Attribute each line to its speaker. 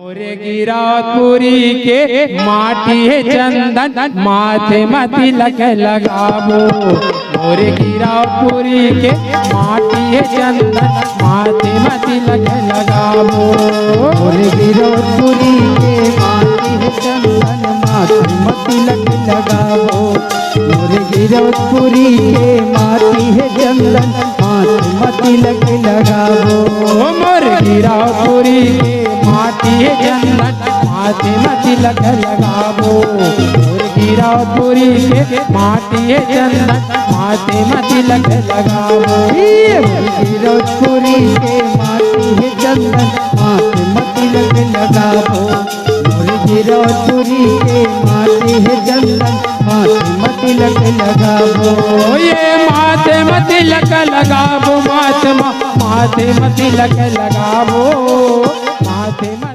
Speaker 1: मोरे गिरौदपुरी के माटी है चंदन माथे में तिलक लगाबो। मोरे गिरौदपुरी के माटी है चंदन माथे में तिलक लगाबो।
Speaker 2: मोरे गिरौदपुरी के माटी है चंदन माथे में तिलक लगाबो। मोरे गिरौदपुरी के माटी है चंदन माथे में तिलक लगाबो।
Speaker 1: मोरे गिरौदपुरी के माटी है चंदन माथे में तिलक लगाबो। मोरे गिरौदपुरी के माटी है चंदन माथे में तिलक लगाबो।
Speaker 2: गिरौदपुरी के माटी है चंदन माथे में तिलक लगाबो। मोरे गिरौदपुरी के माटी है चंदन माथे में तिलक लगाबो।
Speaker 1: ये माथे में तिलक लगाबो। माथे में तिलक लगाबो। माथे में